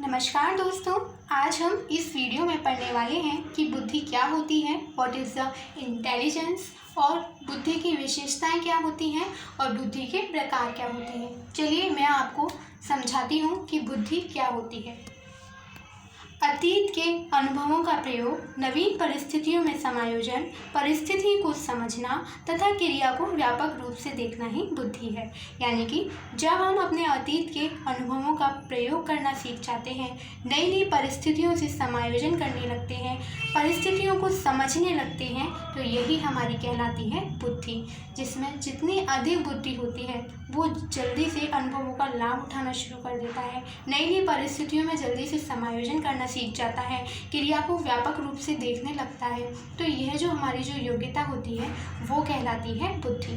नमस्कार दोस्तों, आज हम इस वीडियो में पढ़ने वाले हैं कि बुद्धि क्या होती है, व्हाट इज़ द इंटेलिजेंस, और बुद्धि की विशेषताएं क्या होती हैं और बुद्धि के प्रकार क्या होते हैं। चलिए मैं आपको समझाती हूँ कि बुद्धि क्या होती है। अतीत के अनुभवों का प्रयोग, नवीन परिस्थितियों में समायोजन, परिस्थिति को समझना तथा क्रिया को व्यापक रूप से देखना ही बुद्धि है। यानी कि जब हम अपने अतीत के अनुभवों का प्रयोग करना सीख जाते हैं, नई नई परिस्थितियों से समायोजन करने लगते हैं, परिस्थितियों को समझने लगते हैं, तो यही हमारी कहलाती है बुद्धि। जिसमें जितनी अधिक बुद्धि होती है वो जल्दी से अनुभवों का लाभ उठाना शुरू कर देता है, नई नई परिस्थितियों में जल्दी से समायोजन करना सीख जाता है, क्रिया को व्यापक रूप से देखने लगता है। तो यह जो हमारी जो योग्यता होती है वो कहलाती है बुद्धि।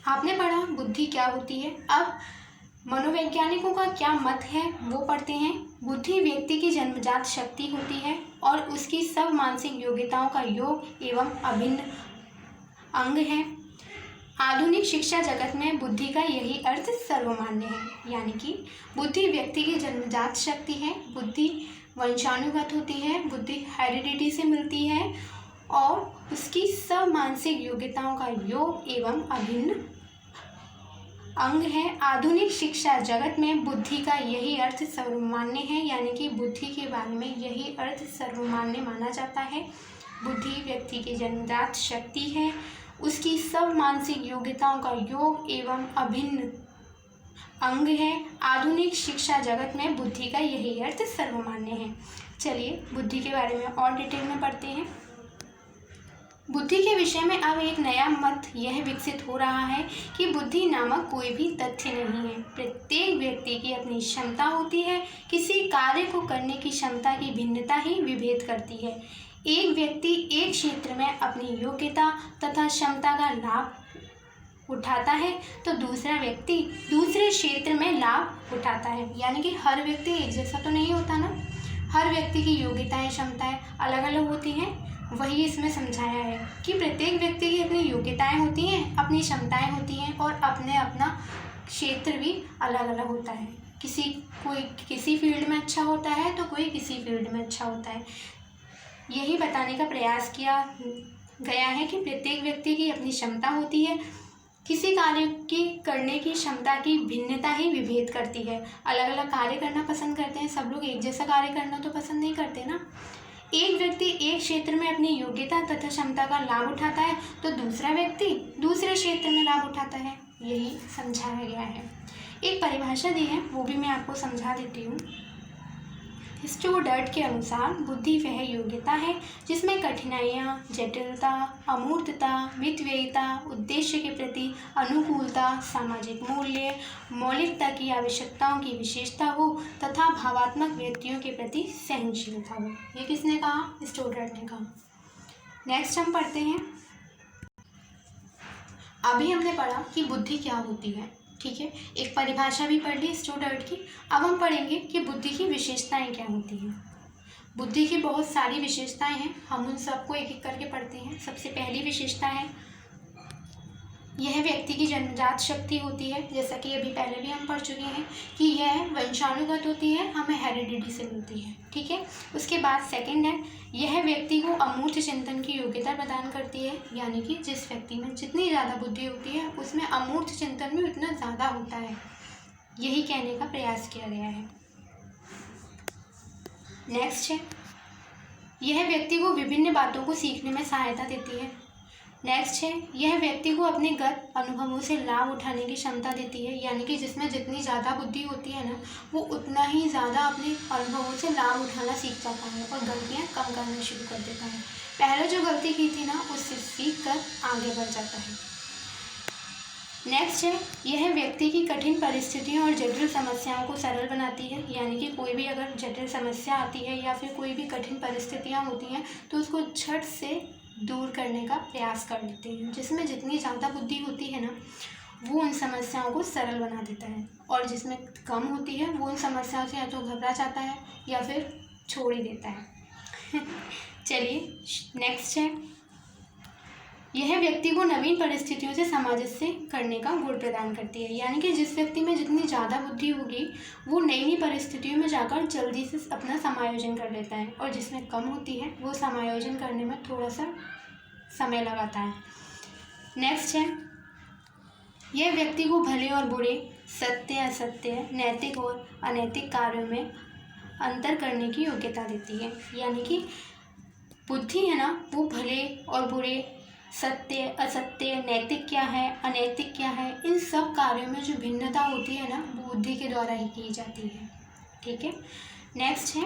आपने पढ़ा बुद्धि क्या होती है। अब मनोवैज्ञानिकों का क्या मत है वो पढ़ते हैं। बुद्धि व्यक्ति की जन्मजात शक्ति होती है और उसकी सब मानसिक योग्यताओं का योग एवं अभिन्न अंग है। आधुनिक शिक्षा जगत में बुद्धि का यही अर्थ सर्वमान्य है। यानी कि बुद्धि व्यक्ति की जन्मजात शक्ति है, बुद्धि वंशानुगत होती है, बुद्धि हेरिडिटी से मिलती है और उसकी सब मानसिक योग्यताओं का योग एवं अभिन्न अंग है। आधुनिक शिक्षा जगत में बुद्धि का यही अर्थ सर्वमान्य है। यानी कि बुद्धि के बारे में यही अर्थ सर्वमान्य माना जाता है। बुद्धि व्यक्ति की जन्मजात शक्ति है, उसकी सब मानसिक योग्यताओं का योग एवं अभिन्न अंग है। आधुनिक शिक्षा जगत में बुद्धि का यही अर्थ सर्वमान्य है। चलिए बुद्धि के बारे में और डिटेल में पढ़ते हैं। बुद्धि के विषय में अब एक नया मत यह विकसित हो रहा है कि बुद्धि नामक कोई भी तथ्य नहीं है। प्रत्येक व्यक्ति की अपनी क्षमता होती है। किसी कार्य को करने की क्षमता की भिन्नता ही विभेद करती है। एक व्यक्ति एक क्षेत्र में अपनी योग्यता तथा क्षमता का लाभ उठाता है तो दूसरा व्यक्ति दूसरे क्षेत्र में लाभ उठाता है। यानी कि हर व्यक्ति एक जैसा तो नहीं होता ना, हर व्यक्ति की योग्यताएं क्षमताएं अलग अलग होती हैं। वही इसमें समझाया है कि प्रत्येक व्यक्ति की अपनी योग्यताएं होती हैं, अपनी क्षमताएं होती हैं और अपना क्षेत्र भी अलग अलग होता है। कोई किसी फील्ड में अच्छा होता है तो कोई किसी फील्ड में अच्छा होता है। यही बताने का प्रयास किया गया है कि प्रत्येक व्यक्ति की अपनी क्षमता होती है। किसी कार्य की करने की क्षमता की भिन्नता ही विभेद करती है। अलग अलग कार्य करना पसंद करते हैं सब लोग, एक जैसा कार्य करना तो पसंद नहीं करते ना। एक व्यक्ति एक क्षेत्र में अपनी योग्यता तथा क्षमता का लाभ उठाता है तो दूसरा व्यक्ति दूसरे क्षेत्र में लाभ उठाता है। यही समझाया गया है। एक परिभाषा दी है वो भी मैं आपको समझा देती हूँ। स्टूडर्ट के अनुसार बुद्धि वह योग्यता है जिसमें कठिनाइयाँ, जटिलता, अमूर्तता, मितव्ययिता, उद्देश्य के प्रति अनुकूलता, सामाजिक मूल्य, मौलिकता की आवश्यकताओं की विशेषता हो तथा भावात्मक व्यक्तियों के प्रति सहनशीलता हो। ये किसने कहा? स्टूडर्ट ने कहा। नेक्स्ट हम पढ़ते हैं। अभी हमने पढ़ा कि बुद्धि क्या होती है, ठीक है। एक परिभाषा भी पढ़ ली स्टूडर्ट की। अब हम पढ़ेंगे कि बुद्धि की विशेषताएं क्या होती हैं। बुद्धि की बहुत सारी विशेषताएं हैं, हम उन सबको एक एक करके पढ़ते हैं। सबसे पहली विशेषता है यह व्यक्ति की जन्मजात शक्ति होती है। जैसा कि अभी पहले भी हम पढ़ चुके हैं कि यह वंशानुगत होती है, हमें हेरिडिटी से मिलती है, ठीक है। उसके बाद सेकंड है यह व्यक्ति को अमूर्त चिंतन की योग्यता प्रदान करती है। यानी कि जिस व्यक्ति में जितनी ज़्यादा बुद्धि होती है उसमें अमूर्त चिंतन भी उतना ज़्यादा होता है। यही कहने का प्रयास किया गया है। नेक्स्ट है यह व्यक्ति को विभिन्न बातों को सीखने में सहायता देती है। नेक्स्ट है यह व्यक्ति को अपने गत अनुभवों से लाभ उठाने की क्षमता देती है। यानी कि जिसमें जितनी ज़्यादा बुद्धि होती है ना वो उतना ही ज़्यादा अपने अनुभवों से लाभ उठाना सीख जाता है और गलतियाँ कम करना शुरू कर देता है। पहले जो गलती की थी ना उससे सीख कर आगे बढ़ जाता है। नेक्स्ट है यह व्यक्ति की कठिन परिस्थितियों और जटिल समस्याओं को सरल बनाती है। यानी कि कोई भी अगर जटिल समस्या आती है या फिर कोई भी कठिन परिस्थितियाँ होती हैं तो उसको झट से दूर करने का प्रयास कर लेते हैं। जिसमें जितनी ज़्यादा बुद्धि होती है ना वो उन समस्याओं को सरल बना देता है और जिसमें कम होती है वो उन समस्याओं से या तो घबरा जाता है या फिर छोड़ ही देता है। चलिए नेक्स्ट है यह व्यक्ति को नवीन परिस्थितियों से सामंजस्य करने का गुण प्रदान करती है। यानी कि जिस व्यक्ति में जितनी ज़्यादा बुद्धि होगी वो नई नई परिस्थितियों में जाकर जल्दी से अपना समायोजन कर लेता है, और जिसमें कम होती है वो समायोजन करने में थोड़ा सा समय लगाता है। नेक्स्ट है, यह व्यक्ति को भले और बुरे, सत्य असत्य, नैतिक और अनैतिक कार्यों में अंतर करने की योग्यता देती है। यानी कि बुद्धि है ना, वो भले और बुरे, सत्य असत्य, नैतिक क्या है अनैतिक क्या है, इन सब कार्यों में जो भिन्नता होती है ना वो बुद्धि के द्वारा ही की जाती है। ठीक है। नेक्स्ट है,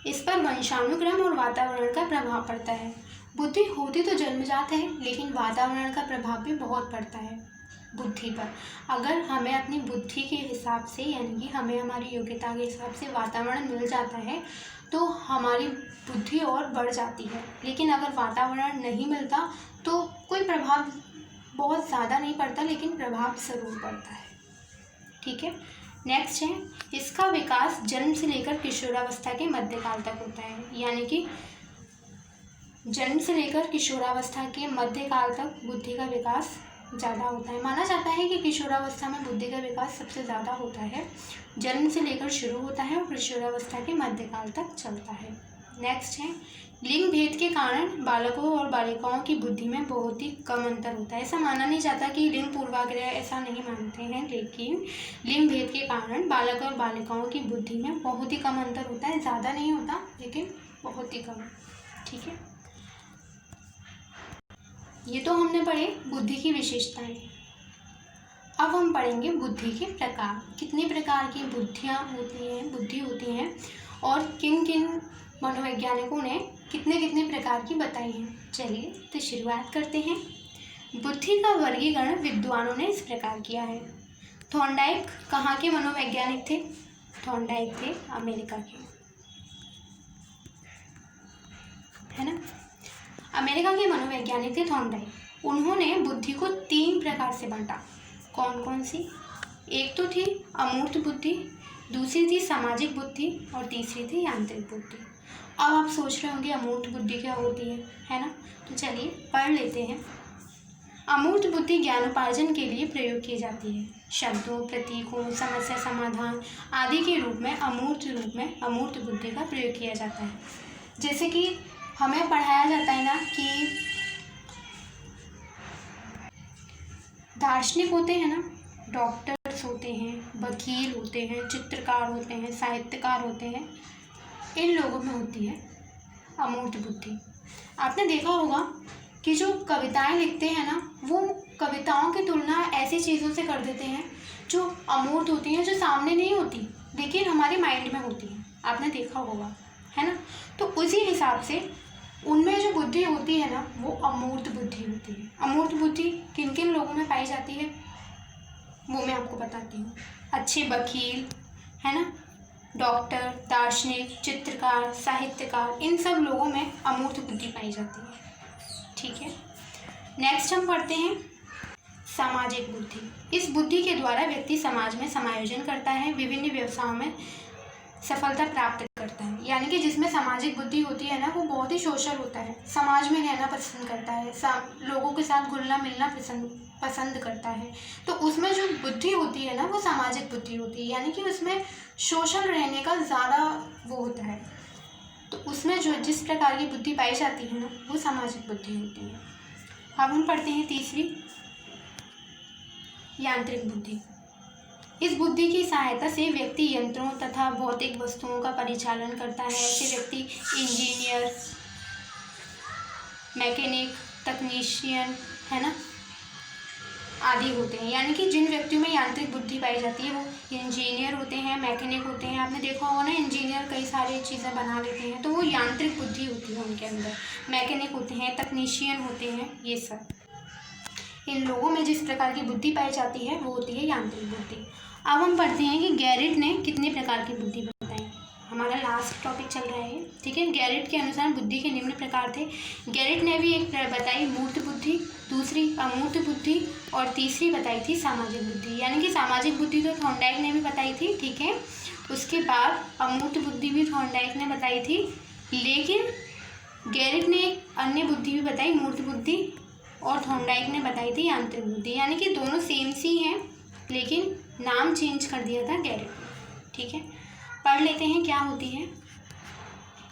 इस पर वंशानुक्रम और वातावरण का प्रभाव पड़ता है। बुद्धि होती तो जन्मजात है, लेकिन वातावरण का प्रभाव भी बहुत पड़ता है बुद्धि पर। अगर हमें अपनी बुद्धि के हिसाब से, यानी कि हमें हमारी योग्यता के हिसाब से वातावरण मिल जाता है तो हमारी बुद्धि और बढ़ जाती है। लेकिन अगर वातावरण नहीं मिलता तो कोई प्रभाव बहुत ज़्यादा नहीं पड़ता, लेकिन प्रभाव ज़रूर पड़ता है। ठीक है। नेक्स्ट है, इसका विकास जन्म से लेकर किशोरावस्था के मध्यकाल तक होता है। यानी कि जन्म से लेकर किशोरावस्था के मध्यकाल तक बुद्धि का विकास ज़्यादा होता है। माना जाता है कि किशोरावस्था में बुद्धि का विकास सबसे ज़्यादा होता है। जन्म से लेकर शुरू होता है और किशोरावस्था के मध्यकाल तक चलता है। नेक्स्ट है, लिंग भेद के कारण बालकों और बालिकाओं की बुद्धि में बहुत ही कम अंतर होता है। ऐसा माना नहीं जाता कि लिंग पूर्वाग्रह, ऐसा नहीं मानते हैं, लेकिन लिंग भेद के कारण बालक और बालिकाओं की बुद्धि में बहुत ही कम अंतर होता है। ज़्यादा नहीं होता, लेकिन बहुत ही कम। ठीक है। ये तो हमने पढ़े बुद्धि की विशेषताएं। अब हम पढ़ेंगे बुद्धि के प्रकार। कितने प्रकार की बुद्धि होती हैं और किन किन मनोवैज्ञानिकों ने कितने कितने प्रकार की बताई हैं। चलिए तो शुरुआत करते हैं। बुद्धि का वर्गीकरण विद्वानों ने इस प्रकार किया है। थॉर्नडाइक कहाँ के मनोवैज्ञानिक थे? थॉर्नडाइक थे अमेरिका के, है ना। अमेरिका के मनोवैज्ञानिक थे थॉर्नडाइक। उन्होंने बुद्धि को 3 प्रकार से बांटा। कौन कौन सी? एक तो थी अमूर्त बुद्धि, दूसरी थी सामाजिक बुद्धि और तीसरी थी यांत्रिक बुद्धि। अब आप सोच रहे होंगे अमूर्त बुद्धि क्या होती है ना। तो चलिए पढ़ लेते हैं। अमूर्त बुद्धि ज्ञानोपार्जन के लिए प्रयोग की जाती है। शब्दों, प्रतीकों, समस्या समाधान आदि के रूप में अमूर्त बुद्धि का प्रयोग किया जाता है। जैसे कि हमें पढ़ाया जाता है ना कि दार्शनिक होते हैं ना, डॉक्टर्स होते हैं, वकील होते हैं, चित्रकार होते हैं, साहित्यकार होते हैं, इन लोगों में होती है अमूर्त बुद्धि। आपने देखा होगा कि जो कविताएं लिखते हैं ना, वो कविताओं की तुलना ऐसी चीज़ों से कर देते हैं जो अमूर्त होती हैं, जो सामने नहीं होती लेकिन हमारे माइंड में होती हैं। आपने देखा होगा, है ना। तो उसी हिसाब से उनमें जो बुद्धि होती है ना वो अमूर्त बुद्धि होती है। अमूर्त बुद्धि किन किन लोगों में पाई जाती है वो मैं आपको बताती हूँ। अच्छे वकील, है ना, डॉक्टर, दार्शनिक, चित्रकार, साहित्यकार, इन सब लोगों में अमूर्त बुद्धि पाई जाती है। ठीक है। नेक्स्ट हम पढ़ते हैं सामाजिक बुद्धि। इस बुद्धि के द्वारा व्यक्ति समाज में समायोजन करता है, विभिन्न व्यवसायों में सफलता प्राप्त करता है। यानी कि जिसमें सामाजिक बुद्धि होती है ना वो बहुत ही सोशल होता है, समाज में रहना पसंद करता है, लोगों के साथ घुलना मिलना पसंद करता है। तो उसमें जो बुद्धि होती है ना वो सामाजिक बुद्धि होती है। यानी कि उसमें सोशल रहने का ज़्यादा वो होता है। तो उसमें जो जिस प्रकार की बुद्धि पाई जाती है ना वो सामाजिक बुद्धि होती है। अब हम पढ़ते हैं तीसरी, यांत्रिक बुद्धि। इस बुद्धि की सहायता से व्यक्ति यंत्रों तथा भौतिक वस्तुओं का परिचालन करता है। ऐसे व्यक्ति इंजीनियर, मैकेनिक, तकनीशियन, है ना, आदि होते हैं। यानी कि जिन व्यक्तियों में यांत्रिक बुद्धि पाई जाती है वो इंजीनियर होते हैं, मैकेनिक होते हैं। आपने देखा होगा ना, इंजीनियर कई सारी चीज़ें बना लेते हैं, तो वो यांत्रिक बुद्धि होती है उनके अंदर। मैकेनिक होते हैं, तकनीशियन होते हैं, ये सब। इन लोगों में जिस प्रकार की बुद्धि पाई जाती है वो होती है यांत्रिक बुद्धि। अब हम पढ़ते हैं कि गैरिट ने कितने प्रकार की बुद्धि बताई। हमारा लास्ट टॉपिक चल रहा है, ठीक है। गैरिट के अनुसार बुद्धि के निम्न प्रकार थे। गैरिट ने भी एक बताई मूर्त बुद्धि, दूसरी अमूर्त बुद्धि और तीसरी बताई थी सामाजिक बुद्धि। यानी कि सामाजिक बुद्धि तो थॉर्नडाइक ने भी बताई थी, ठीक है। उसके बाद अमूर्त बुद्धि भी थॉर्नडाइक ने बताई थी, लेकिन गैरिट ने एक अन्य बुद्धि भी बताई, मूर्त बुद्धि, और थॉर्नडाइक ने बताई थी यांत्रिक बुद्धि। यानी कि दोनों सेम सी हैं, लेकिन नाम चेंज कर दिया था गैरिट ने। ठीक है, पढ़ लेते हैं क्या होती है।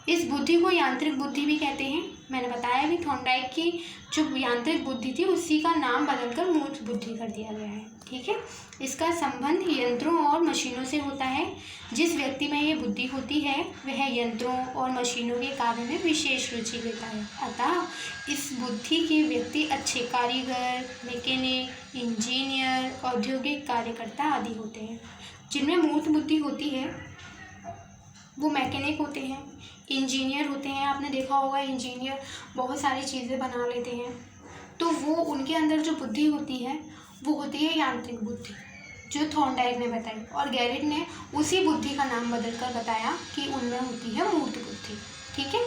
इस बुद्धि को यांत्रिक बुद्धि भी कहते हैं। मैंने बताया भी थॉर्नडाइक की जो यांत्रिक बुद्धि थी उसी का नाम बदलकर मूर्त बुद्धि कर दिया गया है। ठीक है, इसका संबंध यंत्रों और मशीनों से होता है। जिस व्यक्ति में ये बुद्धि होती है वह यंत्रों और मशीनों के कार्य में विशेष रुचि लेता है। अतः इस बुद्धि के व्यक्ति अच्छे कारीगर, मैकेनिक, इंजीनियर, औद्योगिक कार्यकर्ता आदि होते हैं। जिनमें मूर्त बुद्धि होती है वो मैकेनिक होते हैं, इंजीनियर होते हैं। आपने देखा होगा इंजीनियर बहुत सारी चीज़ें बना लेते हैं, तो वो उनके अंदर जो बुद्धि होती है वो होती है यांत्रिक बुद्धि, जो थॉर्नडाइक ने बताई। और गैरिट ने उसी बुद्धि का नाम बदलकर बताया कि उनमें होती है मूर्त बुद्धि। ठीक है,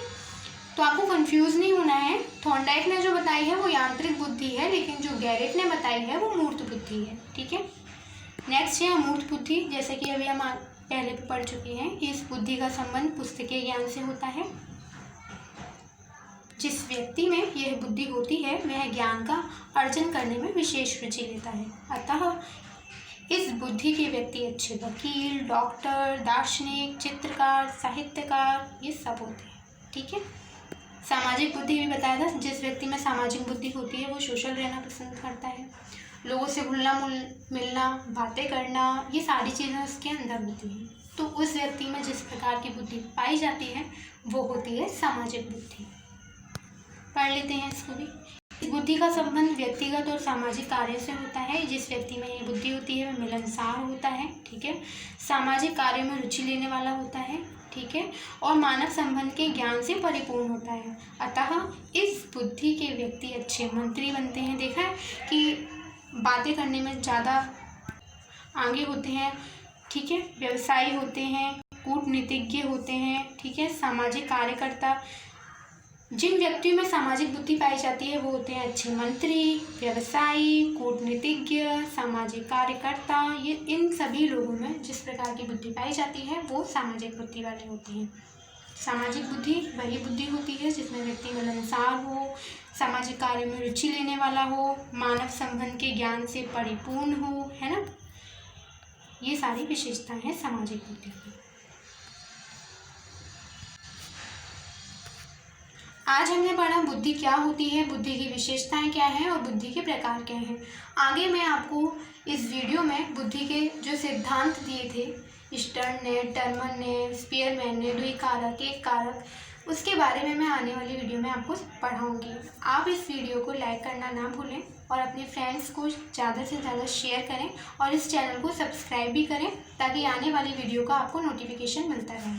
तो आपको कंफ्यूज नहीं होना है। थॉर्नडाइक ने जो बताई है वो यांत्रिक बुद्धि है, लेकिन जो गैरिट ने बताई है वो मूर्त बुद्धि है। ठीक है, नेक्स्ट है अमूर्त बुद्धि। जैसे कि अभी हम पहले भी पढ़ चुके हैं, इस बुद्धि का संबंध पुस्तकीय ज्ञान से होता है। जिस व्यक्ति में यह बुद्धि होती है वह ज्ञान का अर्जन करने में विशेष रुचि लेता है। अतः इस बुद्धि के व्यक्ति अच्छे वकील, डॉक्टर, दार्शनिक, चित्रकार, साहित्यकार ये सब होते हैं। ठीक है, सामाजिक बुद्धि भी बताया था। जिस व्यक्ति में सामाजिक बुद्धि होती है वो सोशल रहना पसंद करता है, लोगों से घुलना मिलना, बातें करना, ये सारी चीज़ें उसके अंदर होती हैं। तो उस व्यक्ति में जिस प्रकार की बुद्धि पाई जाती है वो होती है सामाजिक बुद्धि। पढ़ लेते हैं इसको भी। इस बुद्धि का संबंध व्यक्तिगत और सामाजिक कार्य से होता है। जिस व्यक्ति में ये बुद्धि होती है वह मिलनसार होता है। ठीक है, सामाजिक कार्य में रुचि लेने वाला होता है। ठीक है, और मानव संबंध के ज्ञान से परिपूर्ण होता है। अतः इस बुद्धि के व्यक्ति अच्छे मंत्री बनते हैं। देखा है कि बातें करने में ज़्यादा आगे होते हैं। ठीक है, व्यवसायी होते हैं, कूटनीतिज्ञ होते हैं। ठीक है, सामाजिक कार्यकर्ता। जिन व्यक्तियों में सामाजिक बुद्धि पाई जाती है वो होते हैं अच्छे मंत्री, व्यवसायी, कूटनीतिज्ञ, सामाजिक कार्यकर्ता। ये इन सभी लोगों में जिस प्रकार की बुद्धि पाई जाती है वो सामाजिक बुद्धि वाले होते हैं। सामाजिक बुद्धि वही बुद्धि होती है जिसमें व्यक्ति मिलनसार हो, सामाजिक कार्य में रुचि लेने वाला हो, मानव संबंध के ज्ञान से परिपूर्ण हो, है ना। ये सारी विशेषताएं हैं सामाजिक बुद्धि की। आज हमने पढ़ा बुद्धि क्या होती है, बुद्धि की विशेषताएं क्या हैं और बुद्धि के प्रकार क्या हैं। आगे मैं आपको इस वीडियो में बुद्धि के जो सिद्धांत दिए थे स्टर्न ने, टर्मन ने, स्पीयरमैन ने, द्विकारक, एक कारक, उसके बारे में मैं आने वाली वीडियो में आपको पढ़ाऊंगी। आप इस वीडियो को लाइक करना ना भूलें और अपने फ्रेंड्स को ज़्यादा से ज़्यादा शेयर करें और इस चैनल को सब्सक्राइब भी करें ताकि आने वाली वीडियो का आपको नोटिफिकेशन मिलता रहे।